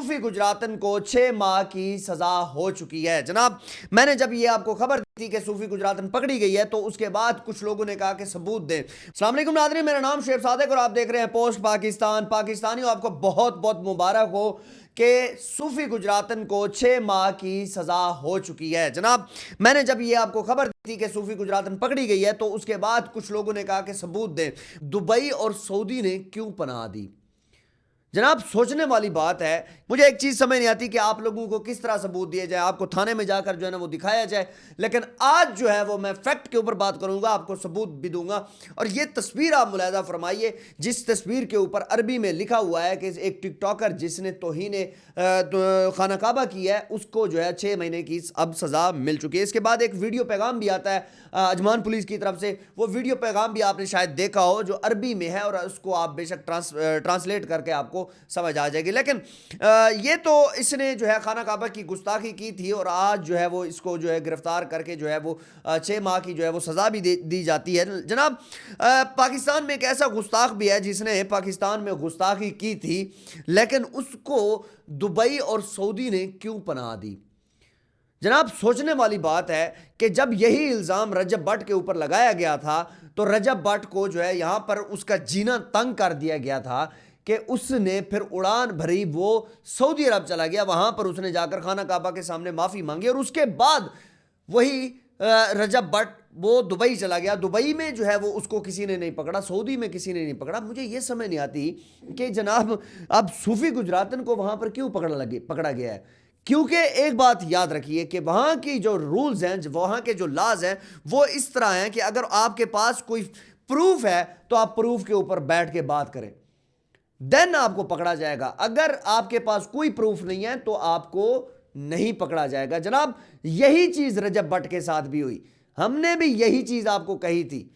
सूफी गुजरातन को 6 माह की सजा हो चुकी है। जनाब, मैंने जब ये आपको खबर दी कि सूफी गुजरातन पकड़ी गई है तो उसके बाद कुछ लोगों ने कहा कि सबूत दें। अस्सलाम वालेकुम नाज़रीन, मेरा नाम शेख सादिक और आप देख रहे हैं पोस्ट पाकिस्तान। पाकिस्तानियों, आपको बहुत बहुत मुबारक हो कि सूफी गुजरातन को 6 माह की सजा हो चुकी है। जनाब, मैंने जब ये आपको खबर दी कि सूफी गुजरातन पकड़ी गई है तो उसके बाद कुछ लोगों ने कहा कि सबूत दें। दुबई और सऊदी ने क्यों पनाह दी? जनाब, सोचने वाली बात है। मुझे एक चीज़ समझ नहीं आती कि आप लोगों को किस तरह सबूत दिए जाए, आपको थाने में जाकर जो है ना वो दिखाया जाए। लेकिन आज जो है वो मैं फैक्ट के ऊपर बात करूंगा, आपको सबूत भी दूंगा। और ये तस्वीर आप मुलाहिजा फरमाइए, जिस तस्वीर के ऊपर अरबी में लिखा हुआ है कि एक टिकटॉकर जिसने तौहीन खाना काबा की है उसको जो है 6 महीने की अब सज़ा मिल चुकी है। इसके बाद एक वीडियो पैगाम भी आता है अजमान पुलिस की तरफ से। वो वीडियो पैगाम भी आपने शायद देखा हो, जो अरबी में है और उसको आप बेशक ट्रांसलेट करके आपको समझ आ जाएगी। लेकिन ये तो इसने जो है खाना काबा की गुस्ताखी की थी और आज जो है वो इसको जो है गिरफ्तार करके जो है वो 6 माह की जो है वो सज़ा भी दी जाती है। जनाब, पाकिस्तान में एक ऐसा गुस्ताख भी है जिसने पाकिस्तान में गुस्ताखी की थी, लेकिन उसको दुबई और सऊदी ने क्यों पनाह दी? जनाब, सोचने वाली बात है कि जब यही इल्ज़ाम रजब भट्ट के ऊपर लगाया गया था तो रजब भट्ट को जो है यहाँ पर उसका जीना तंग कर दिया गया था कि उसने फिर उड़ान भरी, वो सऊदी अरब चला गया। वहाँ पर उसने जाकर खाना काबा के सामने माफ़ी मांगी और उसके बाद वही रजब भट्ट वो दुबई चला गया। दुबई में जो है वो उसको किसी ने नहीं पकड़ा, सऊदी में किसी ने नहीं पकड़ा। मुझे ये समझ नहीं आती कि जनाब अब सूफी गुजरातन को वहाँ पर क्यों पकड़ा गया है। क्योंकि एक बात याद रखिए कि वहाँ की जो रूल्स हैं, वहाँ के जो लॉज हैं, वो इस तरह हैं कि अगर आपके पास कोई प्रूफ है तो आप प्रूफ के ऊपर बैठ के बात करें, देन आपको पकड़ा जाएगा। अगर आपके पास कोई प्रूफ नहीं है तो आपको नहीं पकड़ा जाएगा। जनाब, यही चीज रजब भट्ट के साथ भी हुई। हमने भी यही चीज आपको कही थी।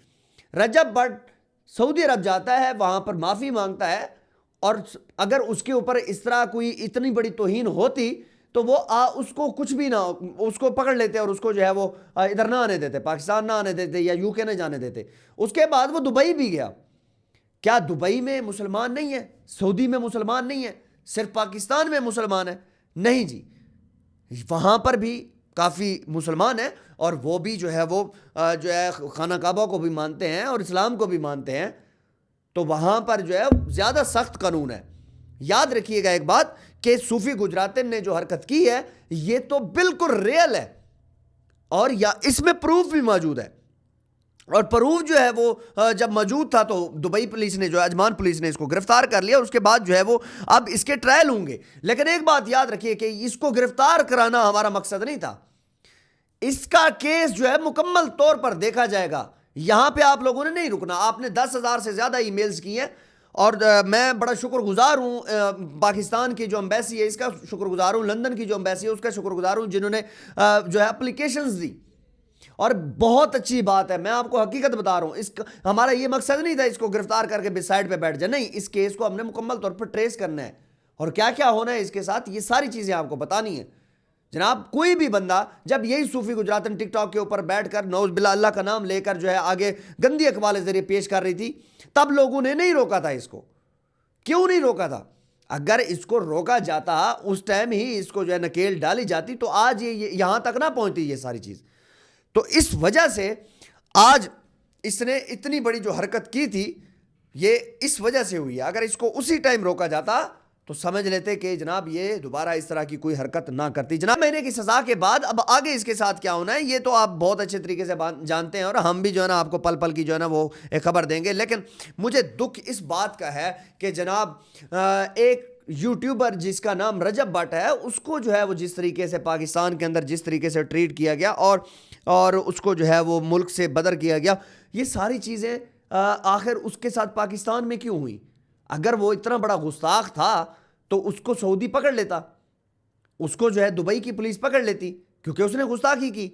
रजब भट्ट सऊदी अरब जाता है, वहां पर माफी मांगता है और अगर उसके ऊपर इस तरह कोई इतनी बड़ी तौहीन होती तो वो उसको कुछ भी ना, उसको पकड़ लेते और उसको जो है वो इधर ना आने देते, पाकिस्तान ना आने देते या यूके ना जाने देते। उसके बाद वो दुबई भी गया। क्या दुबई में मुसलमान नहीं है, सऊदी में मुसलमान नहीं है, सिर्फ पाकिस्तान में मुसलमान है? नहीं जी, वहां पर भी काफ़ी मुसलमान है और वो भी जो है वो जो है खाना काबा को भी मानते हैं और इस्लाम को भी मानते हैं। तो वहां पर जो है ज़्यादा सख्त कानून है। याद रखिएगा एक बात कि सूफी गुजरातन ने जो हरकत की है ये तो बिल्कुल रियल है और या इसमें प्रूफ भी मौजूद है। और प्रूफ जो है वो जब मौजूद था तो दुबई पुलिस ने जो अजमान पुलिस ने इसको गिरफ्तार कर लिया और उसके बाद जो है वो अब इसके ट्रायल होंगे। लेकिन एक बात याद रखिए कि इसको गिरफ्तार कराना हमारा मकसद नहीं था। इसका केस जो है मुकम्मल तौर पर देखा जाएगा। यहां पे आप लोगों ने नहीं रुकना। आपने 10,000 से ज्यादा ईमेल्स किए हैं और मैं बड़ा शुक्रगुजार हूं पाकिस्तान की जो एम्बेसी है इसका शुक्रगुजार हूं, लंदन की जो एम्बेसी है उसका शुक्रगुजार हूं, जिन्होंने जो है एप्लीकेशंस दी। और बहुत अच्छी बात है, मैं आपको हकीकत बता रहा हूं। हमारा ये मकसद नहीं था इसको गिरफ्तार करके साइड पे बैठ जाए, नहीं, इस केस को हमने मुकम्मल तौर पर ट्रेस करना है और क्या क्या होना है इसके साथ, ये सारी चीजें आपको बतानी है। जनाब, कोई भी बंदा जब यही सूफी गुजरातन टिकटॉक के ऊपर बैठकर नौज बिल्ला अल्लाह का नाम लेकर जो है आगे गंदी अकवाल जरिए पेश कर रही थी, तब लोगों ने नहीं रोका था इसको। क्यों नहीं रोका था? अगर इसको रोका जाता उस टाइम ही इसको जो है नकेल डाली जाती तो आज ये यहां तक ना पहुंचती ये सारी चीज। तो इस वजह से आज इसने इतनी बड़ी जो हरकत की थी ये इस वजह से हुई है। अगर इसको उसी टाइम रोका जाता तो समझ लेते कि जनाब ये दोबारा इस तरह की कोई हरकत ना करती। जनाब, महीने की सजा के बाद अब आगे इसके साथ क्या होना है ये तो आप बहुत अच्छे तरीके से जानते हैं और हम भी जो है ना आपको पल पल की जो है ना वो एक खबर देंगे। लेकिन मुझे दुख इस बात का है कि जनाब एक यूट्यूबर जिसका नाम रजब भट्ट है उसको जो है वो जिस तरीके से पाकिस्तान के अंदर जिस तरीके से ट्रीट किया गया और उसको जो है वो मुल्क से बदर किया गया, ये सारी चीज़ें आखिर उसके साथ पाकिस्तान में क्यों हुई? अगर वो इतना बड़ा गुस्ताख था तो उसको सऊदी पकड़ लेता, उसको जो है दुबई की पुलिस पकड़ लेती, क्योंकि उसने गुस्ताखी की,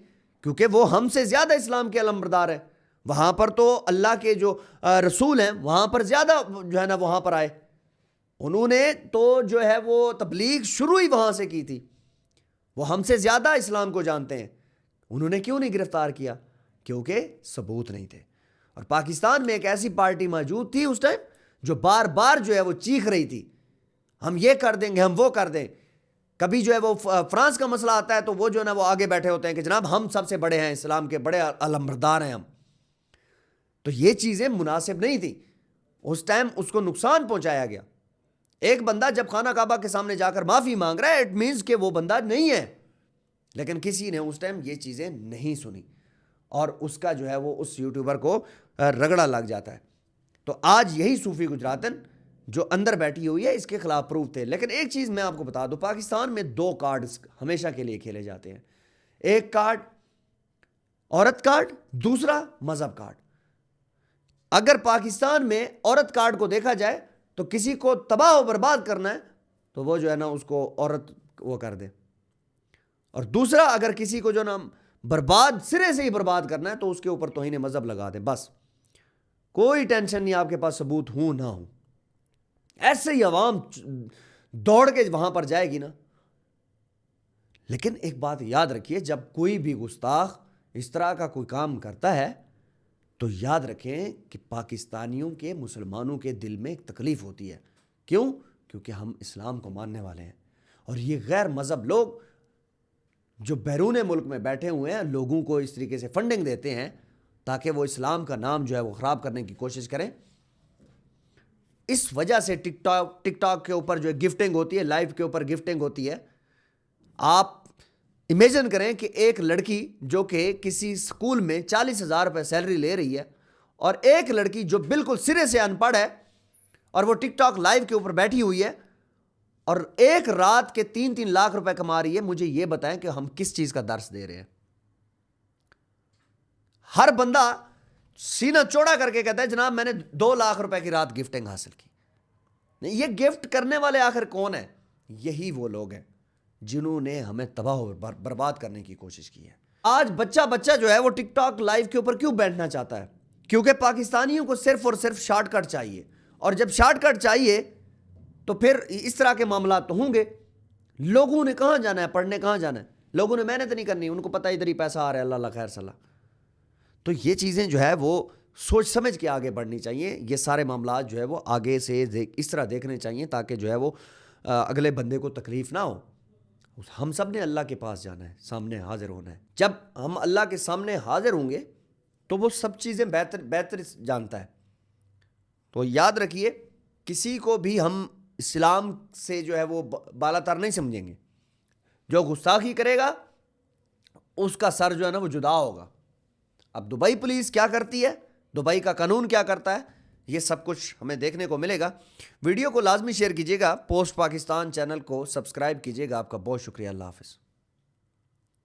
क्योंकि वो हमसे ज़्यादा इस्लाम के अलमबरदार है। वहाँ पर तो अल्लाह के जो रसूल हैं वहाँ पर ज़्यादा जो है ना वहाँ पर आए, उन्होंने तो जो है वो तबलीग शुरू ही वहाँ से की थी। वो हमसे ज़्यादा इस्लाम को जानते हैं। उन्होंने क्यों नहीं गिरफ्तार किया? क्योंकि सबूत नहीं थे। और पाकिस्तान में एक ऐसी पार्टी मौजूद थी उस टाइम जो बार बार जो है वो चीख रही थी हम ये कर देंगे, हम वो कर दें। कभी जो है वो फ्रांस का मसला आता है तो वो जो है ना वो आगे बैठे होते हैं कि जनाब हम सबसे बड़े हैं, इस्लाम के बड़े अलमबरदार हैं हम। तो ये चीज़ें मुनासिब नहीं थी। उस टाइम उसको नुकसान पहुंचाया गया। एक बंदा जब खाना काबा के सामने जाकर माफ़ी मांग रहा है, इट मीन्स कि वो बंदा नहीं है। लेकिन किसी ने उस टाइम ये चीज़ें नहीं सुनी और उसका जो है वो उस यूट्यूबर को रगड़ा लग जाता है। तो आज यही सूफी गुजरातन जो अंदर बैठी हुई है इसके खिलाफ प्रूफ थे। लेकिन एक चीज़ मैं आपको बता दूं, पाकिस्तान में 2 कार्ड हमेशा के लिए खेले जाते हैं। एक कार्ड औरत कार्ड, दूसरा मजहब कार्ड। अगर पाकिस्तान में औरत कार्ड को देखा जाए तो किसी को तबाह और बर्बाद करना है तो वो जो है ना उसको औरत वो कर दे, और दूसरा अगर किसी को जो ना बर्बाद सिरे से ही बर्बाद करना है तो उसके ऊपर तौहीन मजहब लगा दे। बस कोई टेंशन नहीं, आपके पास सबूत हूं ना हो। ऐसे ही अवाम दौड़ के वहां पर जाएगी ना। लेकिन एक बात याद रखिए, जब कोई भी गुस्ताख इस तरह का कोई काम करता है तो याद रखें कि पाकिस्तानियों के, मुसलमानों के दिल में एक तकलीफ होती है। क्यों? क्योंकि हम इस्लाम को मानने वाले हैं और ये गैर मजहब लोग जो बैरून मुल्क में बैठे हुए हैं लोगों को इस तरीके से फंडिंग देते हैं ताकि वो इस्लाम का नाम जो है वो ख़राब करने की कोशिश करें। इस वजह से टिकटॉक के ऊपर जो है गिफ्टिंग होती है, लाइव के ऊपर गिफ्टिंग होती है। आप इमेजिन करें कि एक लड़की जो कि किसी स्कूल में 40,000 रुपये सैलरी ले रही है और एक लड़की जो बिल्कुल सिरे से अनपढ़ है और वो टिकटॉक लाइव के ऊपर बैठी हुई है और एक रात के 3-3 लाख रुपए कमा रही है। मुझे ये बताएं कि हम किस चीज का दर्स दे रहे हैं? हर बंदा सीना चौड़ा करके कहता है जनाब मैंने 2 लाख रुपए की रात गिफ्टिंग हासिल की। नहीं, ये गिफ्ट करने वाले आखिर कौन है? यही वो लोग हैं जिन्होंने हमें तबाह और बर्बाद करने की कोशिश की है। आज बच्चा बच्चा जो है वो टिकटॉक लाइव के ऊपर क्यों बैठना चाहता है? क्योंकि पाकिस्तानियों को सिर्फ और सिर्फ शॉर्टकट चाहिए, और जब शॉर्टकट चाहिए तो फिर इस तरह के मामला तो होंगे। लोगों ने कहां जाना है पढ़ने, कहां जाना है? लोगों ने मेहनत नहीं करनी, उनको पता इधर ही पैसा आ रहा है, अल्लाह खैर सलाह। तो ये चीज़ें जो है वो सोच समझ के आगे बढ़नी चाहिए। ये सारे मामला जो है वो आगे से इस तरह देखने चाहिए ताकि जो है वो अगले बंदे को तकलीफ ना हो। हम सब ने अल्लाह के पास जाना है, सामने हाजिर होना है। जब हम अल्लाह के सामने हाजिर होंगे तो वो सब चीज़ें बेहतर जानता है। तो याद रखिए, किसी को भी हम इस्लाम से जो है वो बालातर नहीं समझेंगे। जो गुस्ताखी करेगा उसका सर जो है ना वो जुदा होगा। अब दुबई पुलिस क्या करती है, दुबई का कानून क्या करता है, ये सब कुछ हमें देखने को मिलेगा। वीडियो को लाजमी शेयर कीजिएगा, पोस्ट पाकिस्तान चैनल को सब्सक्राइब कीजिएगा। आपका बहुत शुक्रिया। अल्लाह हाफिज़।